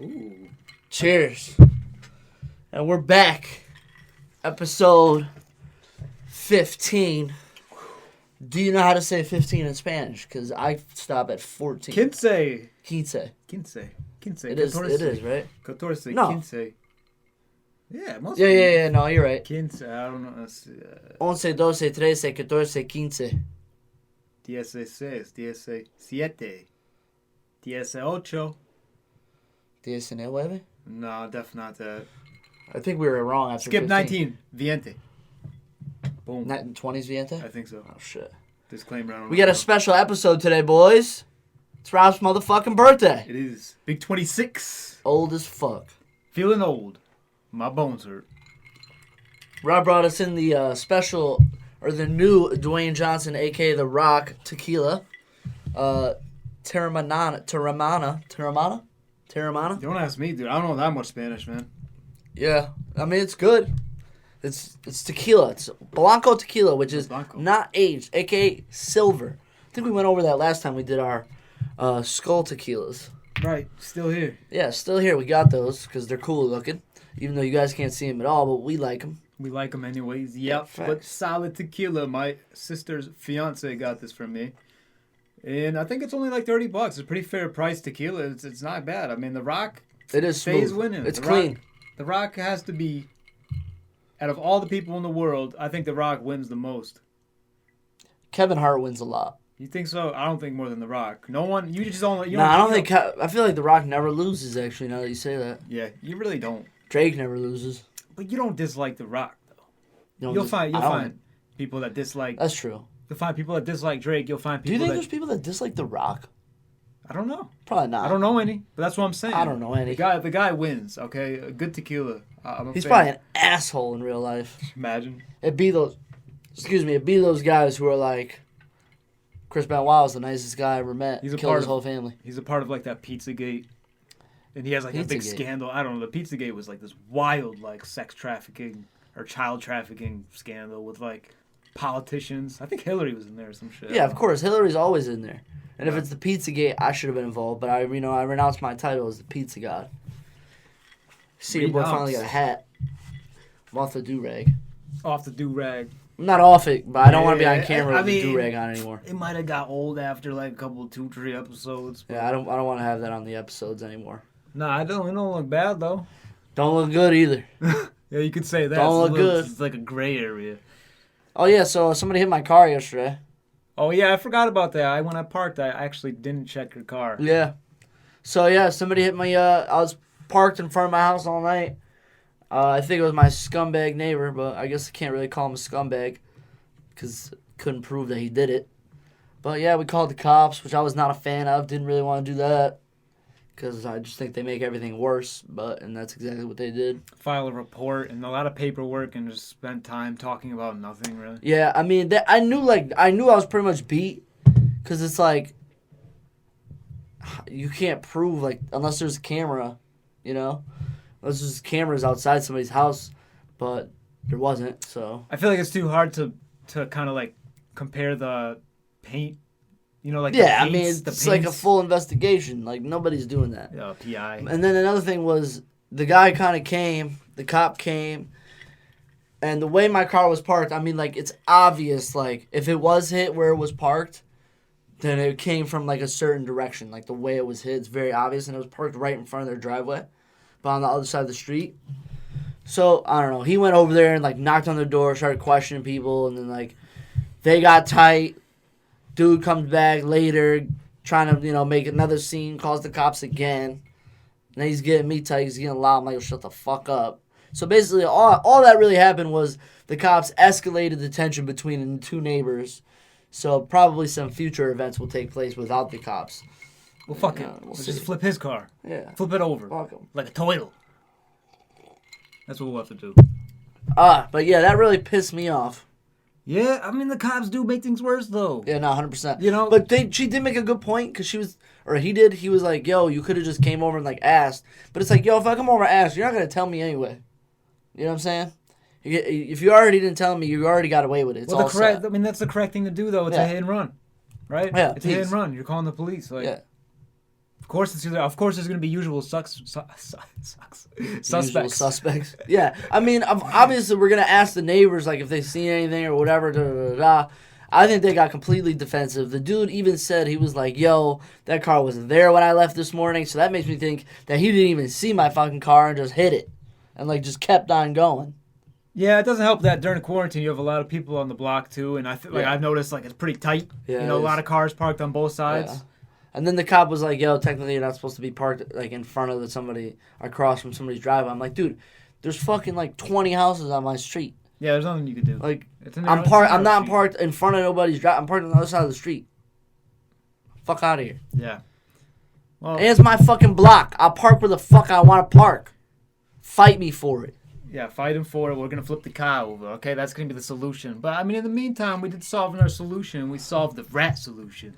Ooh. Cheers. And we're back. Episode 15. Do you know how to say 15 in Spanish? Because I stop at 14. Quince. Quince. It is, right? 14. No. Quince. Yeah, it must Yeah, be. yeah, no, you're right. Quince. I don't know. 11, 12, 13, 14, 15. 16, 17, 18. 19? No, definitely not that. I think we were wrong after Skip 15. 19. Viente. Boom. 20s Viente? I think so. Oh, shit. Disclaimer. I don't We know. got a special episode today, boys. It's Rob's motherfucking birthday. It is. Big 26. Old as fuck. Feeling old. My bones hurt. Rob brought us in the special, or the new Dwayne Johnson, a.k.a. The Rock, tequila. Teremana. Don't ask me, dude. I don't know that much Spanish, man. Yeah, I mean, it's good. It's tequila. It's Blanco tequila, which is Blanco. not aged, a.k.a. silver. I think we went over that last time we did our skull tequilas. Right. Still here. Yeah, still here. We got those because they're cool looking, even though you guys can't see them at all, but we like them. We like them anyways. Yep. Yeah, But solid tequila. My sister's fiance got this from me. And I think it's only like $30. It's a pretty fair price tequila. It's not bad. I mean, The Rock It is stays smooth. winning. It's The clean. Rock, The Rock has to be, out of all the people in the world, I think The Rock wins the most. Kevin Hart wins a lot. You think so? I don't think more than The Rock. No one. You just don't. You I don't think. I feel like The Rock never loses. Actually, now that you say that, Yeah, you really don't. Drake never loses. But you don't dislike The Rock though. You You'll find people that dislike. That's true. You'll find people that dislike Drake. You'll find Do people. you think that, there's people that dislike The Rock? I don't know. Probably not. I don't know any, but that's what I'm saying. I don't know any. The guy wins. Okay, a good tequila. I'm a He's fan. probably an asshole in real life. Imagine. It'd be those guys who are like, Chris Benoit was the nicest guy I ever met. He's a Killed part his of- whole family. He's a part of like that Pizzagate, and he has like a big Pizzagate. scandal. I don't know. The Pizzagate was like this wild like sex trafficking or child trafficking scandal with like politicians. I think Hillary was in there or some shit. Yeah, of course. Hillary's always in there. And if Yeah. it's the Pizzagate, I should have been involved. But I renounced my title as the Pizza God. See, your boy finally got a hat. I'm off the do-rag. Off the do-rag. I'm not off it, but I don't want to be on Yeah, camera I with mean- the do-rag on anymore. It might have got old after like a couple, 2-3 episodes. Yeah, I don't want to have that on the episodes anymore. Nah, it don't look bad though. Don't look good either. Yeah, you could say that. Don't It's look a little- good. It's like a gray area. Oh, yeah, so somebody hit my car yesterday. Oh yeah, I forgot about that. When I parked, I actually didn't check your car. Yeah. So, yeah, somebody hit my, I was parked in front of my house all night. I think it was my scumbag neighbor, but I guess I can't really call him a scumbag because couldn't prove that he did it. But, yeah, we called the cops, which I was not a fan of. Didn't really want to do that because I just think they make everything worse, and that's exactly what they did. File a report and a lot of paperwork and just spend time talking about nothing really. Yeah, I mean, I knew I was pretty much beat because it's like you can't prove, like, unless there's a camera, you know? Unless there's cameras outside somebody's house, but there wasn't, so. I feel like it's too hard to kind of like compare the paint, you know, like Yeah, the I mean, paints, it's like a full investigation. Like, nobody's doing that. PI. And then another thing was the guy kind of came, the cop came, and the way my car was parked, I mean, like, it's obvious, like, if it was hit where it was parked, then it came from, like, a certain direction. Like, the way it was hit, it's very obvious, and it was parked right in front of their driveway, but on the other side of the street. So, I don't know. He went over there and, like, knocked on their door, started questioning people, and then, like, they got tight. Dude comes back later, trying to, make another scene, calls the cops again. And then he's getting me tight. He's getting loud. I'm like, shut the fuck up. So basically, all that really happened was the cops escalated the tension between the two neighbors. So probably some future events will take place without the cops. Well, fuck it. We'll Let's see. just flip his car. Yeah. Flip it over. Fuck 'em. Like a toilet. That's what we'll have to do. But yeah, that really pissed me off. Yeah, I mean, the cops do make things worse, though. Yeah, no, 100%. You know? But she did make a good point because he was like, yo, you could have just came over and, like, asked. But it's like, yo, if I come over and ask, you're not going to tell me anyway. You know what I'm saying? If you already didn't tell me, you already got away with it. It's all set. I mean, that's the correct thing to do, though. It's a hit and run, right? Yeah, it's a hit and run. You're calling the police. Like, Yeah. Of course, there's going to be usual suspects. Usual suspects. Yeah, I mean, obviously we're gonna ask the neighbors like if they see anything or whatever. Da, da, da, da. I think they got completely defensive. The dude even said he was like, "Yo, that car wasn't there when I left this morning," so that makes me think that he didn't even see my fucking car and just hit it, and like just kept on going. Yeah, it doesn't help that during quarantine you have a lot of people on the block too, and I've noticed like it's pretty tight. Yeah, you know, a lot of cars parked on both sides. Yeah. And then the cop was like, "Yo, technically you're not supposed to be parked like in front of somebody across from somebody's driveway." I'm like, "Dude, there's fucking like 20 houses on my street. Yeah, there's nothing you can do. Like, I'm not parked in front of nobody's drive. I'm parked on the other side of the street. Fuck out of here." Yeah. Well, and it's my fucking block. I'll park where the fuck I want to park. Fight me for it. Yeah, fight him for it. We're gonna flip the car over. Okay, that's gonna be the solution. But I mean, in the meantime, we did solve our solution. We solved the rat solution.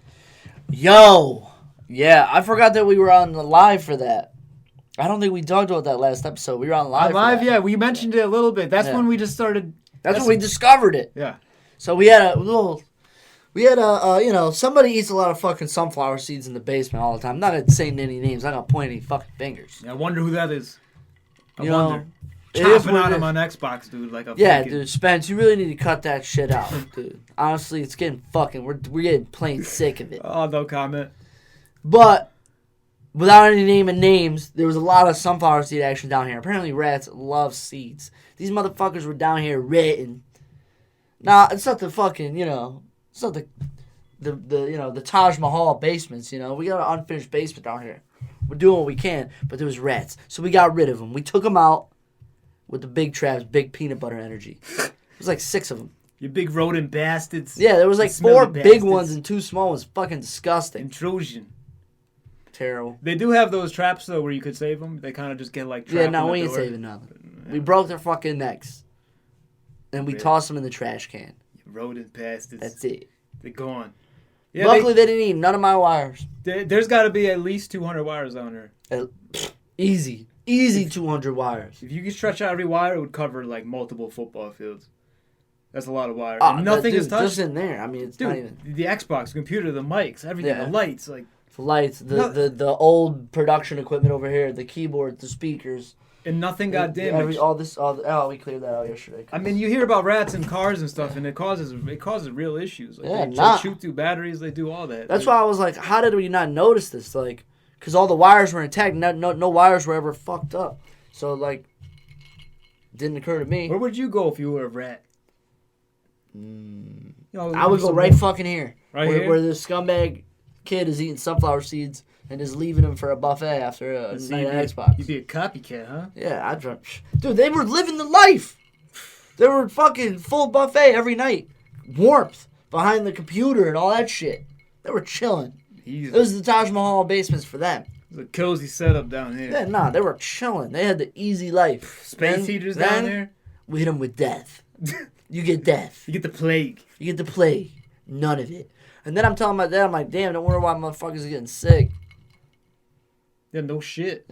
Yo, yeah, I forgot that we were on the live for that. I don't think we talked about that last episode. We were on live. Yeah, we mentioned it a little bit. That's when we just started. That's when we discovered it. Yeah. So we had somebody eats a lot of fucking sunflower seeds in the basement all the time. I'm not gonna say any names. I'm not gonna point any fucking fingers. Yeah, I wonder who that is. I wonder. Know, chopping on him on Xbox, dude. Like a dude, Spence, you really need to cut that shit out, dude. Honestly, it's getting fucking. We're getting plain sick of it. Oh, no comment. But without any naming names, there was a lot of sunflower seed action down here. Apparently, rats love seeds. These motherfuckers were down here ratting. Nah, it's not the fucking, it's not the Taj Mahal basements, We got an unfinished basement down here. We're doing what we can, but there was rats. So we got rid of them. We took them out with the big traps, big peanut butter energy. It was like 6 of them. You big rodent bastards. Yeah, there was like 4 big ones and 2 small ones. Fucking disgusting. Intrusion. Terrible. They do have those traps, though, where you could save them. They kind of just get, like, trapped we ain't door. saving nothing. Yeah. We broke their fucking necks. And we tossed them in the trash can. You rodent bastards. That's it. They're gone. Yeah, luckily, they didn't eat none of my wires. There's got to be at least 200 wires down there. Easy 200 wires. If you could stretch out every wire, it would cover, like, multiple football fields. That's a lot of wire. Nothing is touched. Just in there. I mean, it's not even... The Xbox, the computer, the mics, everything, the lights, like... The lights, the old production equipment over here, the keyboard, the speakers. And nothing got damaged. We cleared that out yesterday. I mean, you hear about rats in cars and stuff, and it causes real issues. Like, they shoot through batteries, they do all that. That's why I was like, how did we not notice this? Like, because all the wires were intact, no wires were ever fucked up. So, like, it didn't occur to me. Where would you go if you were a rat? I would go right fucking here. Right here? Where this scumbag kid is eating sunflower seeds and is leaving them for a buffet after a night at Xbox. You'd be a copycat, huh? Yeah, dude, they were living the life. They were fucking full buffet every night. Warmth behind the computer and all that shit. They were chilling. It was the Taj Mahal basements for them. It was a cozy setup down here. Yeah, they were chilling. They had the easy life. Space heaters down there. We hit them with death. You get death. You get the plague. None of it. And then I'm telling my dad, I'm like, damn, don't wonder why motherfuckers are getting sick. Yeah, no shit.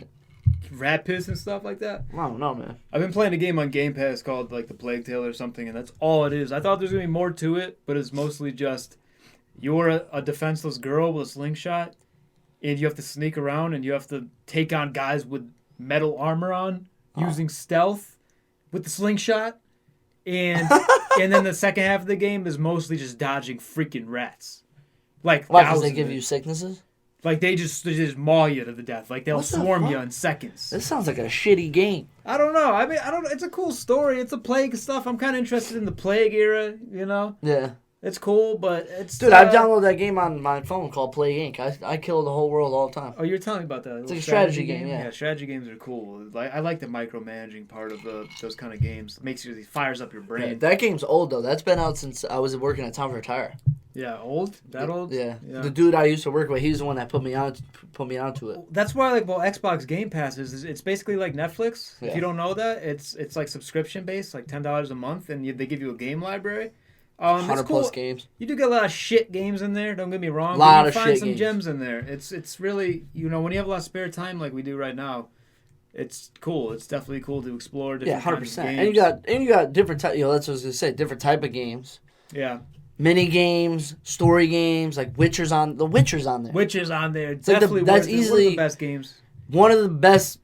Rat piss and stuff like that? I don't know, man. I've been playing a game on Game Pass called, like, The Plague Tale or something, and that's all it is. I thought there's going to be more to it, but it's mostly just you're a defenseless girl with a slingshot, and you have to sneak around, and you have to take on guys with metal armor on, using stealth with the slingshot. And then the second half of the game is mostly just dodging freaking rats. Like, why? Because they give you sicknesses? Like, they just maul you to the death. Like, they'll swarm you in seconds. This sounds like a shitty game. I don't know. I mean, it's a cool story. It's a plague stuff. I'm kind of interested in the plague era, Yeah. It's cool, but it's... Dude, I've downloaded that game on my phone called Plague Inc. I kill the whole world all the time. Oh, you were telling me about that. It's like a strategy game, yeah. Yeah, strategy games are cool. I like the micromanaging part of those kind of games. It fires up your brain. Yeah, that game's old, though. That's been out since I was working at Town for Retire. Yeah, old? That old? Yeah. The dude I used to work with, he's the one that put me onto it. That's why, Xbox Game Pass it's basically like Netflix. Yeah. If you don't know that, it's like subscription-based, like $10 a month, and they give you a game library. 100 cool. plus games. You do get a lot of shit games in there. Don't get me wrong. You find some gems in there. It's really when you have a lot of spare time like we do right now. It's cool. It's definitely cool to explore different 100%. Kinds of games. And you got different type. That's what I was gonna say. Different type of games. Yeah. mini games, story games, like Witcher's on there. Witcher's on there. It's Definitely that's one easily of the best games. One of the best,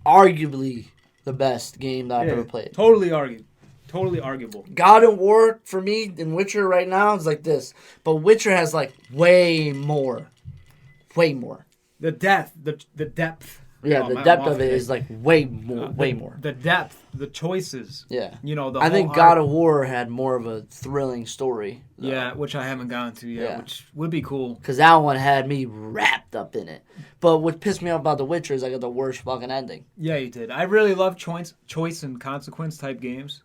arguably the best game that I've ever played. Totally arguable. God of War for me in Witcher right now is like this, but Witcher has like way more. The depth, the depth. Yeah, the depth of it is like way more. The depth, the choices. Yeah. I think God of War had more of a thrilling story. Though. Yeah, which I haven't gotten to yet, which would be cool. Because that one had me wrapped up in it. But what pissed me off about The Witcher is I got the worst fucking ending. Yeah, you did. I really love choice and consequence type games.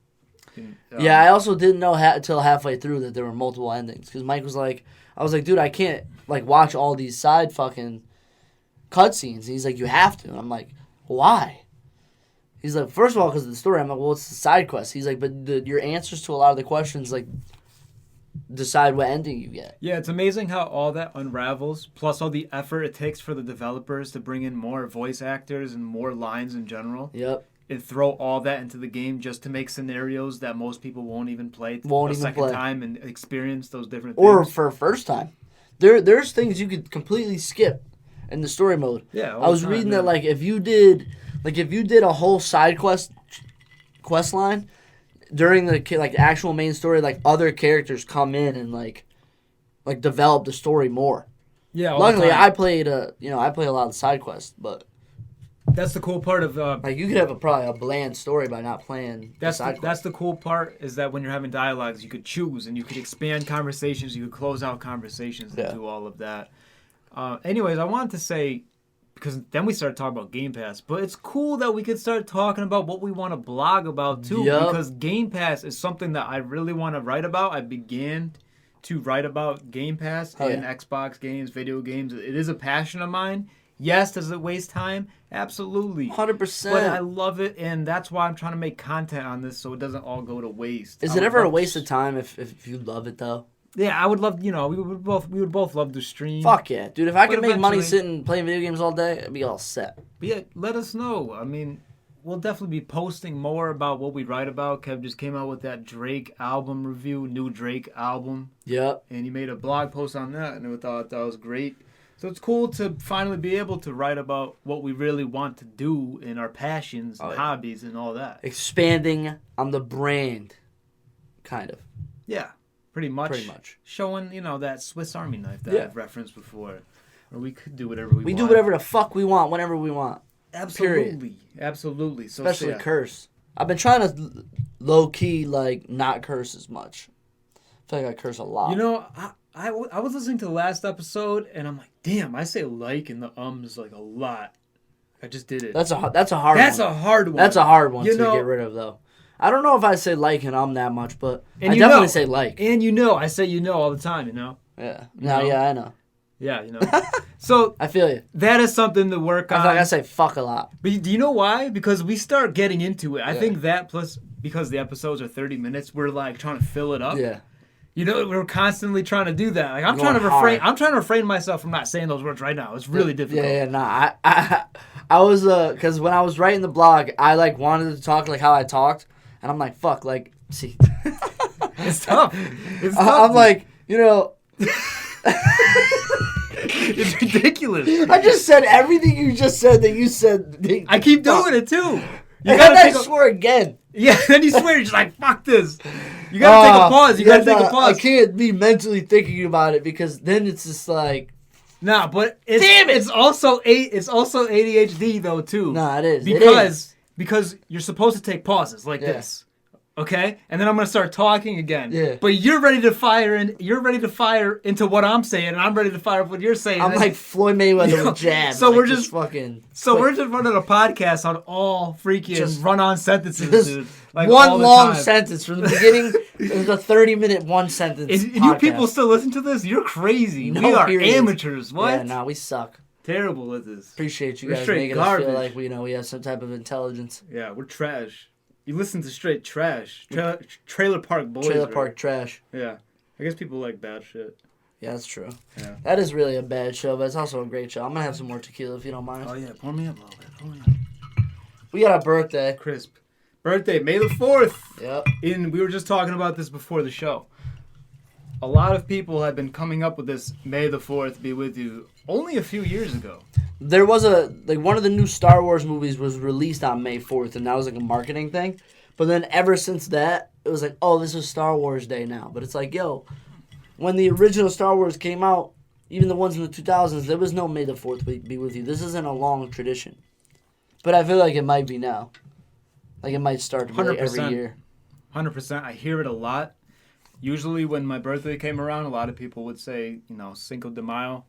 I also didn't know until halfway through that there were multiple endings. Because Mike was like, I was like, dude, I can't like watch all these side fucking cutscenes. He's like, you have to. And I'm like, why? He's like, first of all, because of the story. I'm like, well, it's the side quest. He's like, but your answers to a lot of the questions like decide what ending you get. Yeah, it's amazing how all that unravels, plus all the effort it takes for the developers to bring in more voice actors and more lines in general. Yep. And throw all that into the game just to make scenarios that most people won't even play a second time and experience those different things. Or for a first time. There's things you could completely skip in the story mode. Yeah, I was reading that like if you did a whole side quest line during the like actual main story, like other characters come in and like develop the story more. Yeah. Luckily, I play a lot of side quests, but that's the cool part of like you could have probably a bland story by not playing. That's the cool part is that when you're having dialogues, you could choose and you could expand conversations, you could close out conversations and do all of that. Anyways, I wanted to say, because then we started talking about Game Pass, but it's cool that we could start talking about what we want to blog about too, because Game Pass is something that I really want to write about. I began to write about Game Pass and Xbox games, video games. It is a passion of mine. Yes, does it waste time? Absolutely. 100%. But I love it, and that's why I'm trying to make content on this so it doesn't all go to waste. Is it ever a waste of time if you love it though? Yeah, I would love, we would both love to stream. Fuck yeah. Dude, if I could make money sitting playing video games all day, I'd be all set. But yeah, let us know. I mean, we'll definitely be posting more about what we write about. Kev just came out with that Drake album review, new Drake album. Yep. And he made a blog post on that, and I thought that was great. So it's cool to finally be able to write about what we really want to do in our passions and hobbies and all that. Expanding on the brand, kind of. Yeah. Pretty much. Showing, that Swiss Army knife that I've referenced before. Or we could do whatever we want. We do whatever the fuck we want, whenever we want. Absolutely. Period. Absolutely. So, especially curse. I've been trying to low-key, not curse as much. I feel like I curse a lot. I was listening to the last episode, and I'm like, damn, I say and the ums a lot. I just did it. That's a hard one. That's a hard one. That's a hard one to get rid of, though. I don't know if I say and that much, but I definitely say like. And I say all the time, Yeah. Yeah, I know. Yeah, So I feel you. That is something to work on. I feel like I say fuck a lot. But do you know why? Because we start getting into it. I think that plus because the episodes are 30 minutes, we're trying to fill it up. Yeah. We're constantly trying to do that. Like I'm trying to refrain myself from not saying those words right now. It's really difficult. Yeah. I was because when I was writing the blog, I wanted to talk how I talked. And I'm like, fuck, see. It's tough. I'm like, It's ridiculous. I just said everything you just said that you said. I keep doing it, too. I swear again. Yeah, then you swear, you're just like, fuck this. You gotta take a pause. You gotta take a pause. I can't be mentally thinking about it because then it's just like. Nah, but it's also ADHD, though, too. Nah, it is. Because you're supposed to take pauses like this, okay? And then I'm gonna start talking again. Yeah. But you're ready to fire into what I'm saying, and I'm ready to fire up what you're saying. I'm like Floyd Mayweather with jabs. So we're just fucking. So we're just running a podcast on all freaking run-on sentences, dude. One long sentence from the beginning. It's a 30-minute one sentence. You people still listen to this? You're crazy. We are amateurs. What? Yeah, nah, we suck. Terrible at this. Appreciate you guys making us feel like we have some type of intelligence. Yeah, we're trash. You listen to straight trash. Trailer Park Boys. Trailer Park trash. Yeah. I guess people like bad shit. Yeah, that's true. Yeah. That is really a bad show, but it's also a great show. I'm going to have some more tequila if you don't mind. Oh, yeah. Pour me up a little bit. We got a birthday. Crisp. Birthday, May the 4th. Yep. We were just talking about this before the show. a lot of people had been coming up with this May the 4th be with you only a few years ago. There was one of the new Star Wars movies was released on May 4th, and that was like a marketing thing. But then ever since that, it was like, oh, this is Star Wars Day now. But it's like, yo, when the original Star Wars came out, even the ones in the 2000s, there was no May the 4th be with you. This isn't a long tradition. But I feel like it might be now. Like it might start to be like every year. 100%. I hear it a lot. Usually when my birthday came around, a lot of people would say, Cinco de Mayo.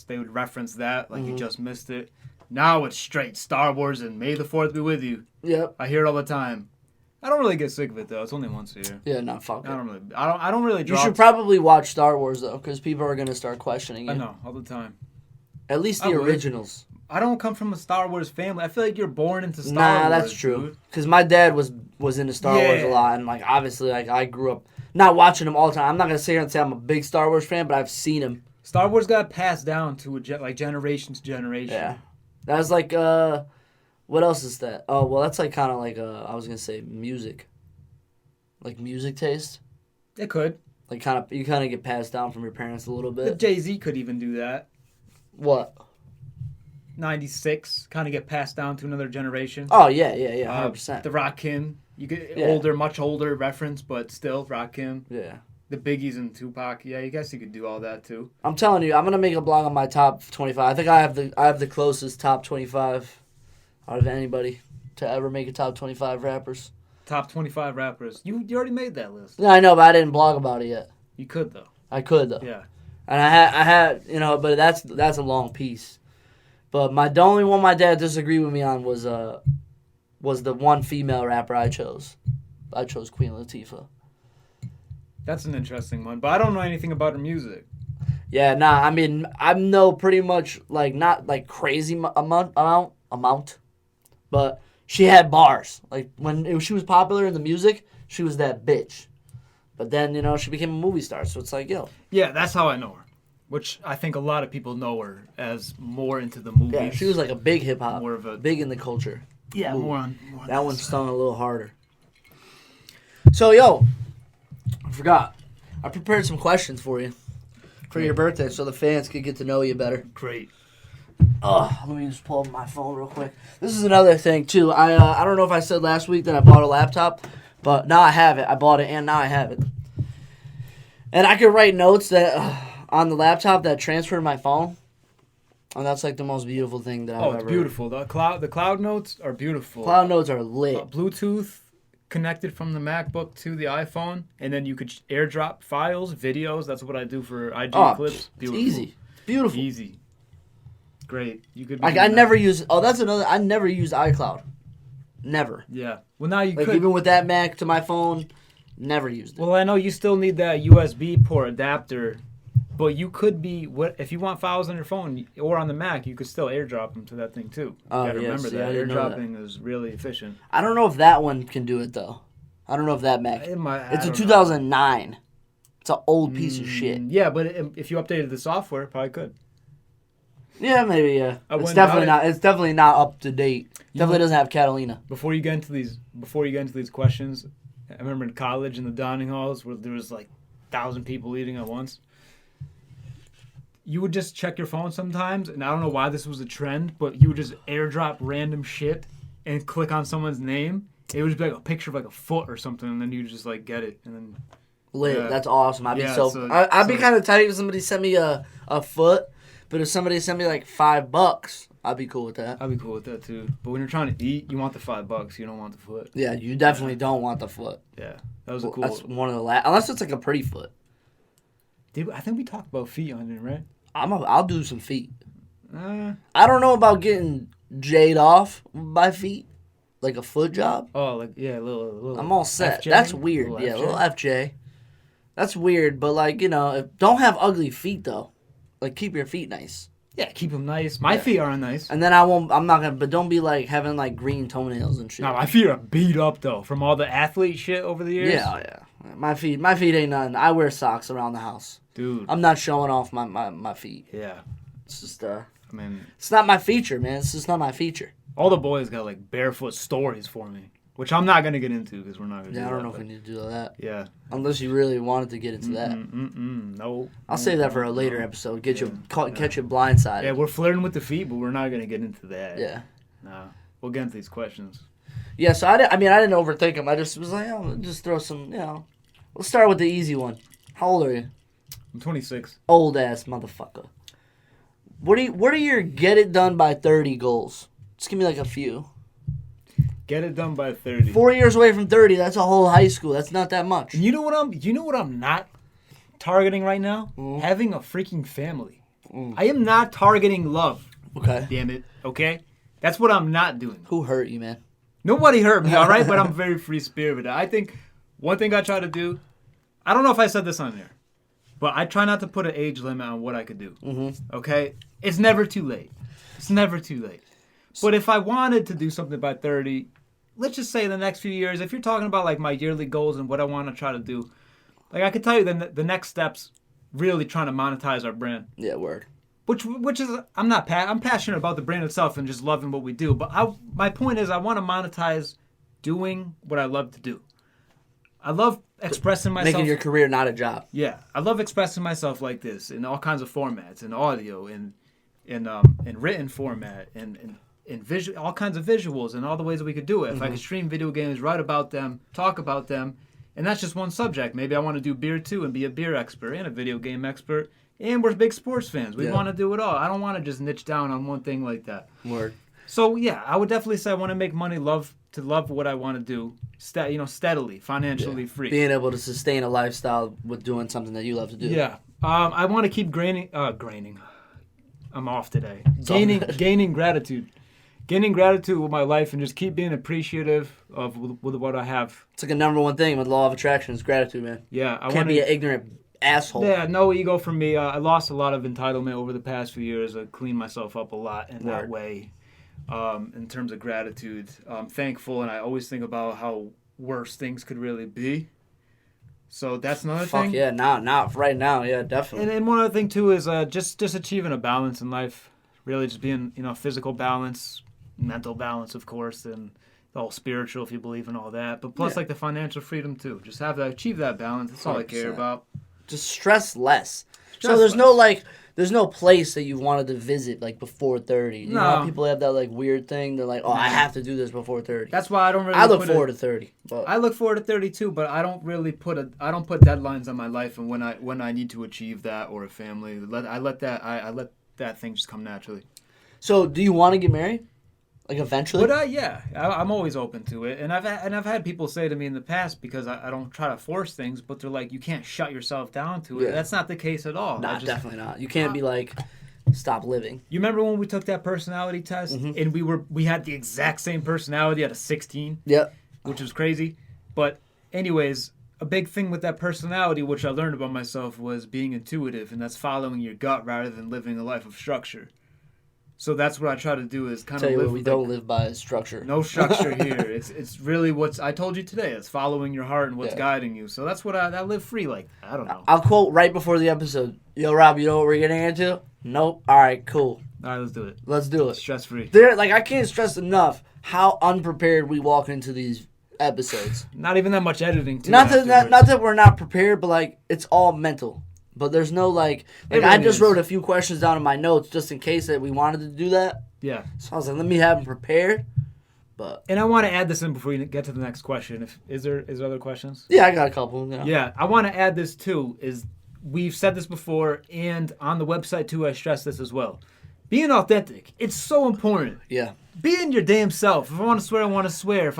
They would reference that, like you just missed it. Now it's straight Star Wars and May the 4th be with you. Yep. I hear it all the time. I don't really get sick of it though. It's only once a year. Yeah, no, fuck it. I don't really draw. You should probably watch Star Wars though, because people are gonna start questioning it. I know, all the time. At least the originals. I don't come from a Star Wars family. I feel like you're born into Star Wars. Nah, that's true. Because my dad was into Star Wars a lot, and like obviously, like I grew up not watching him all the time. I'm not gonna sit here and say I'm a big Star Wars fan, but I've seen him. Star Wars got passed down to generation to generation. Yeah, that was like what else is that? Oh well, that's like kind of like I was gonna say music, like music taste. It could. Like you kind of get passed down from your parents a little bit. Jay-Z could even do that. What? 96 kind of get passed down to another generation. Oh yeah, 100%. The Rakim, you get much older reference, but still Rakim. Yeah. The Biggies and Tupac. Yeah, I guess you could do all that too. I'm telling you, I'm gonna make a blog on my top 25. I think I have the closest top 25 out of anybody to ever make a top 25 rappers. Top 25 rappers. You already made that list. Yeah, I know, but I didn't blog about it yet. You could though. I could though. Yeah. And I had but that's a long piece. But the only one my dad disagreed with me on was the one female rapper I chose. I chose Queen Latifah. That's an interesting one, but I don't know anything about her music. Yeah, nah. I mean, I know pretty much like not like crazy amount, but she had bars. Like when she was popular in the music, she was that bitch. But then she became a movie star, so it's like Yeah, that's how I know her. Which I think a lot of people know her as more into the movies. Yeah, she was like a big hip hop, big in the culture. Yeah, more on that one stung a little harder. So I forgot. I prepared some questions for you for your birthday, so the fans could get to know you better. Great. Let me just pull up my phone real quick. This is another thing too. I don't know if I said last week that I bought a laptop, but now I have it. I bought it and now I have it, and I can write notes that. On the laptop that transfer to my phone, and that's like the most beautiful thing that I've ever. Oh, it's beautiful. The cloud notes are beautiful. Cloud notes are lit. Bluetooth connected from the MacBook to the iPhone, and then you could airdrop files, videos. That's what I do for IG clips. Beautiful. It's easy. Beautiful. Easy. Great. You could. Like I never use. Oh, that's another. I never use iCloud. Never. Yeah. Well, now you could. Even with that Mac to my phone, never used it. Well, I know you still need that USB port adapter. But you could if you want files on your phone or on the Mac, you could still airdrop them to that thing too. You gotta remember that. Airdropping is really efficient. I don't know if that one can do it though. I don't know if that Mac. It's a 2009. It's an old piece of shit. Yeah, but if you updated the software, it probably could. Yeah, maybe. Yeah, it's definitely not. It's definitely not up to date. Definitely doesn't have Catalina. Before you get into these questions, I remember in college in the dining halls where there was like 1,000 people eating at once. You would just check your phone sometimes, and I don't know why this was a trend, but you would just airdrop random shit and click on someone's name. It would just be like a picture of like a foot or something, and then you just like get it, and then lit. Yeah. That's awesome. I'd be kind of tight if somebody sent me a foot, but if somebody sent me like $5, I'd be cool with that. I'd be cool with that too. But when you're trying to eat, you want the $5. You don't want the foot. Yeah, you definitely don't want the foot. Yeah, that was a cool. That's one of the last, unless it's like a pretty foot. I think we talked about feet on it, right? I'll do some feet. I don't know about getting jade off by feet, like a foot job. Oh, like yeah, a little. I'm all set. FJ? That's weird. A little FJ. That's weird, but like don't have ugly feet though. Like keep your feet nice. Yeah, keep them nice. My feet are nice. And then I'm not gonna. But don't be like having like green toenails and shit. No, my feet are beat up though from all the athlete shit over the years. Yeah. My feet ain't nothing. I wear socks around the house. Dude. I'm not showing off my feet. Yeah. It's just it's not my feature, man. It's just not my feature. All the boys got like barefoot stories for me. which I'm not gonna get into because we're not gonna. Yeah, I don't know if we need to do that. Yeah. Unless you really wanted to get into that. No. I'll save that for a later episode. Catch you blindsided. Yeah, we're flirting with the feet, but we're not gonna get into that. Yeah. No, we'll get into these questions. Yeah, so I didn't overthink them. I just was like, oh, just throw some, We'll start with the easy one. How old are you? I'm 26. Old ass motherfucker. What are your get it done by 30 goals? Just give me like a few. Get it done by 30. 4 years away from 30, that's a whole high school. That's not that much. You know what I'm not targeting right now? Having a freaking family. I am not targeting love. Okay. Damn it. Okay? That's what I'm not doing. Who hurt you, man? Nobody hurt me, all right? But I'm very free-spirited. I think one thing I try to do, I don't know if I said this on there, but I try not to put an age limit on what I could do. Mm-hmm. Okay? It's never too late. It's never too late. But if I wanted to do something by 30, let's just say in the next few years, if you're talking about like my yearly goals and what I want to try to do, like I could tell you the next steps really trying to monetize our brand. Yeah, word. Which is I'm passionate about the brand itself and just loving what we do. But my point is I want to monetize doing what I love to do. I love expressing myself. Making your career not a job. Yeah, I love expressing myself like this in all kinds of formats, in audio, in written format, in visual, all kinds of visuals, and all the ways that we could do it. If I could stream video games, write about them, talk about them, and that's just one subject. Maybe I want to do beer too and be a beer expert and a video game expert. And we're big sports fans. We want to do it all. I don't want to just niche down on one thing like that. Word. So yeah, I would definitely say I want to make money, love what I want to do, steadily, financially free. Being able to sustain a lifestyle with doing something that you love to do. Yeah. I want to keep graining. I'm off today. Gaining gratitude. Gaining gratitude with my life and just keep being appreciative of with what I have. It's like a number one thing with law of attraction is gratitude, man. Yeah. Can't be an ignorant asshole. Yeah, no ego from me. I lost a lot of entitlement over the past few years. I cleaned myself up a lot in that way. In terms of gratitude, I'm thankful, and I always think about how worse things could really be. So that's another thing. Fuck yeah, not right now. Yeah, definitely. And one other thing too is just achieving a balance in life. Really, just being physical balance, mental balance, of course, and all spiritual if you believe in all that. But plus, like the financial freedom too. Just achieve that balance. That's all 100%. I care about. Just stress less. So there's no place that you wanted to visit like before 30. You know how people have that like weird thing. They're like, I have to do this before 30. That's why I don't really. I look forward to 30. But I look forward to 30 too, but I don't really put deadlines on my life and when I need to achieve that or a family. I let that thing just come naturally. So do you want to get married? Like eventually? But I'm always open to it, and I've had people say to me in the past because I don't try to force things, but they're like, you can't shut yourself down to it. Yeah. That's not the case at all. Definitely not. You can't be like, stop living. You remember when we took that personality test and we had the exact same personality out of 16? Yep. Which was crazy. But anyways, a big thing with that personality, which I learned about myself, was being intuitive, and that's following your gut rather than living a life of structure. So that's what I try to do is kind of live. We don't live by structure. No structure here. It's really what's I told you today. It's following your heart and what's guiding you. So that's what I live free like. I don't know. I'll quote right before the episode. Yo, Rob, you know what we're getting into? Nope. All right, cool. All right, let's do it. Let's do it. Stress free. I can't stress enough how unprepared we walk into these episodes. Not even that much editing. Not that we're not prepared, but like it's all mental. But there's no like I just wrote a few questions down in my notes just in case that we wanted to do that. Yeah. So I was like, let me have them prepared. And I want to add this in before we get to the next question. Is there other questions? Yeah, I got a couple. Yeah, I want to add this too. Is we've said this before, and on the website too, I stress this as well. Being authentic, it's so important. Yeah. Being your damn self. If I want to swear, I want to swear. If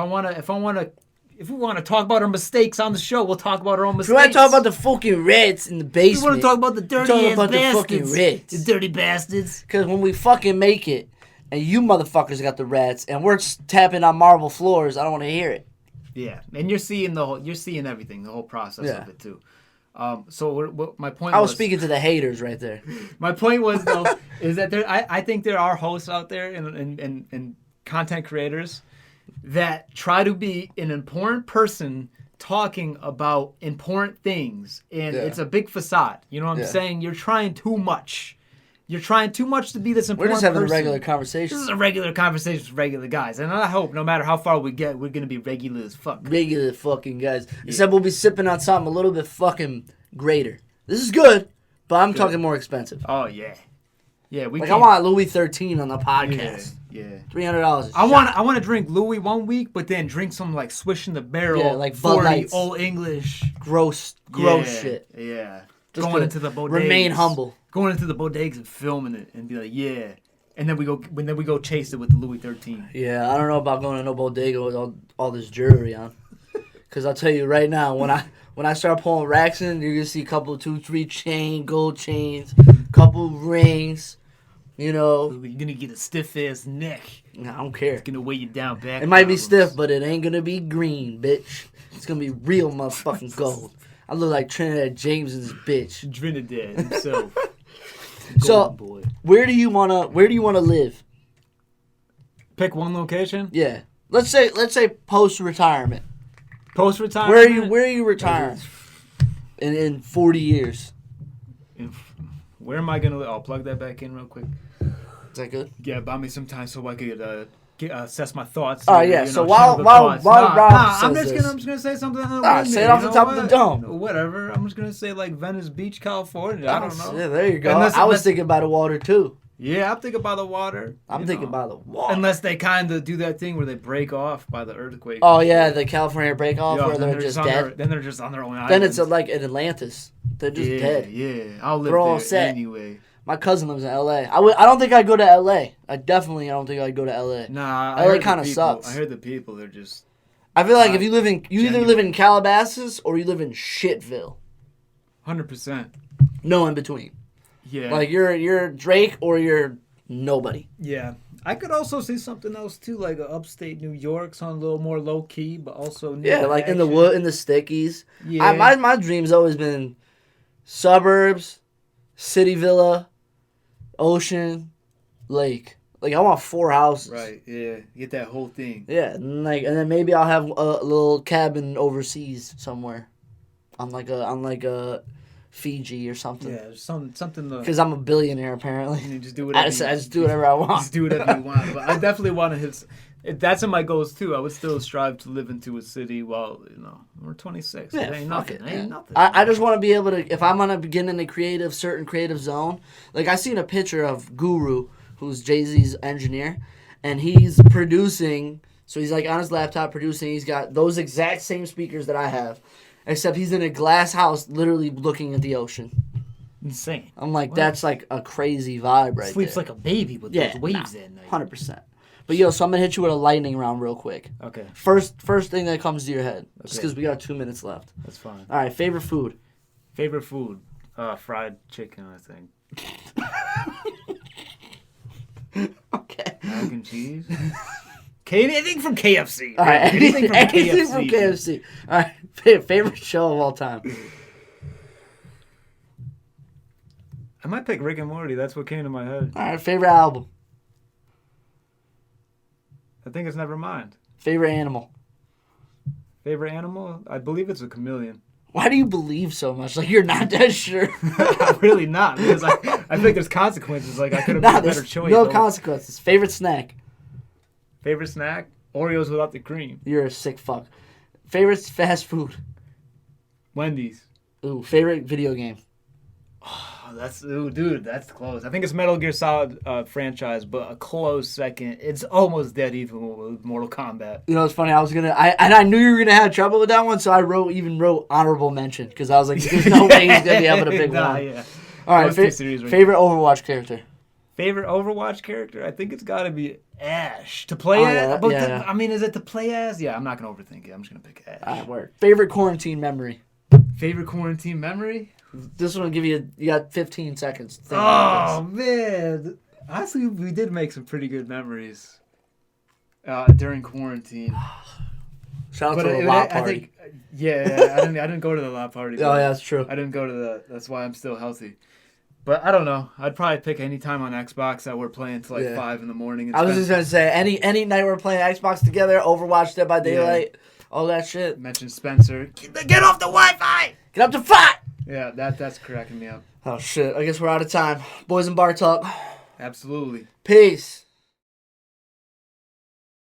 we want to talk about our mistakes on the show, we'll talk about our own mistakes. If we want to talk about the fucking Reds in the basement. We want to talk about the dirty-ass bastards. The fucking Reds. The dirty bastards. Because when we fucking make it, and you motherfuckers got the Reds, and we're tapping on marble floors, I don't want to hear it. Yeah, and you're seeing everything, the whole process of it too. So my point I was speaking to the haters right there. My point was though is that I think there are hosts out there and content creators that try to be an important person talking about important things, and it's a big facade. You know what I'm saying? You're trying too much. You're trying too much to be this important We're just having person. a regular conversation. This is a regular conversation with regular guys. And I hope no matter how far we get, we're going to be regular as fuck. Regular fucking guys. Except we'll be sipping on something a little bit fucking greater. This is good, but I'm talking more expensive. Oh, yeah. Yeah, we Like, I want Louis 13 on the Yeah, podcast. yeah. $300. I want to drink Louis one week, but then drink some like Swish in the Barrel, Yeah, like Bud 40 Lights. Old English. Gross Yeah, shit. Yeah. Just Going to into the bodegas. remain humble. Going into the bodegas and filming it and be like, yeah. And then we go chase it with the Louis 13. Yeah, I don't know about going to no bodega with all this jewelry on. Because I'll tell you right now, when I start pulling racks in, you're going to see a couple, 2, 3 gold chains, couple rings, you know. You're going to get a stiff-ass neck. I don't care. It's going to weigh you down back. It might be stiff, but it ain't going to be green, bitch. It's going to be real motherfucking gold. I look like Trinidad James and this bitch. Trinidad himself. So, boy. where do you wanna live? Pick one location. Yeah. Let's say post retirement. Post retirement. Where are you retiring? In 40 years. Where am I gonna live? I'll plug that back in real quick. Is that good? Yeah, buy me some time so I could assess my thoughts. Oh yeah. So while Rob I'm says just gonna say something. say it off the top of the dome. Whatever. I'm just gonna say like Venice Beach, California. I don't know. Yeah, there you go. I was thinking by the water too. Yeah, I'm thinking by the water. I'm thinking by the water. Unless they kind of do that thing where they break off by the earthquake. Oh yeah, the California break off where they're just dead. Then they're just on their own island. Then it's like in Atlantis. They're just dead. Yeah, I'll live They're all there set. anyway. My cousin lives in L.A. I don't think I'd go to L.A. I don't think I'd go to L.A. Nah, LA kind of sucks. I heard the people are just. I feel like if you either live in Calabasas or you live in Shitville. 100%. No in between. Yeah. Like you're Drake or you're nobody. Yeah. I could also see something else too, like upstate New York, something a little more low key, but also like in the wood, in the stickies. Yeah. My dream's always been suburbs, city villa, ocean, lake. Like I want 4 houses. Right. Yeah. Get that whole thing. Yeah, and then maybe I'll have a little cabin overseas somewhere, on like a Fiji or something. Yeah. Something. Because I'm a billionaire apparently. You just do whatever. I just do whatever I want. Just do whatever you want. But I definitely want to hit. That's in my goals too. I would still strive to live into a city while we're 26. Yeah, it ain't nothing. it. It ain't nothing. I just want to be able to, if I'm gonna begin in a certain creative zone. Like I seen a picture of Guru, who's Jay-Z's engineer, and he's producing. So he's like on his laptop producing. He's got those exact same speakers that I have, except he's in a glass house, literally looking at the ocean. Insane. I'm like, that's like a crazy vibe right Sleeps there. like a baby with those waves at night. 100%. But yo, so I'm gonna hit you with a lightning round real quick. Okay. First thing that comes to your head, just because we got 2 minutes left. That's fine. All right, favorite food. Favorite food, fried chicken, I think. Okay. Mac and cheese. Anything from KFC. All right, anything from KFC. KFC. All right, favorite show of all time. I might pick Rick and Morty. That's what came to my head. All right, favorite album. I think it's Nevermind. Favorite animal. Favorite animal? I believe it's a chameleon. Why do you believe so much? Like you're not that sure. I'm really not, because I think there's consequences. Like I could have made a better choice. No consequences. Favorite snack. Favorite snack? Oreos without the cream. You're a sick fuck. Favorite fast food. Wendy's. Ooh, favorite video game. Dude, that's close. I think it's Metal Gear Solid franchise, but a close second. It's almost dead even with Mortal Kombat. You know, it's funny. I knew you were gonna have trouble with that one, so I wrote honorable mention because I was like, there's no way he's gonna be able to pick one. Yeah. All right, favorite Overwatch character. Favorite Overwatch character? I think it's got to be Ash to play as. Yeah, but yeah. I mean, is it to play as? Yeah, I'm not gonna overthink it. I'm just gonna pick Ash. All right, word. Favorite quarantine memory. Favorite quarantine memory? This one will give you got 15 seconds. Oh, man. Honestly, we did make some pretty good memories during quarantine. Shout out to the lot party. I didn't go to the lot party. Oh, yeah, that's true. I didn't go to that's why I'm still healthy. But I don't know. I'd probably pick any time on Xbox that we're playing till like 5 in the morning. I was just going to say, any night we're playing Xbox together, Overwatch, Dead by Daylight, all that shit. Mention Spencer. Get off the Wi-Fi! Get up to 5! Yeah, that's cracking me up. Oh, shit. I guess we're out of time. Boys and Bar Talk. Absolutely. Peace.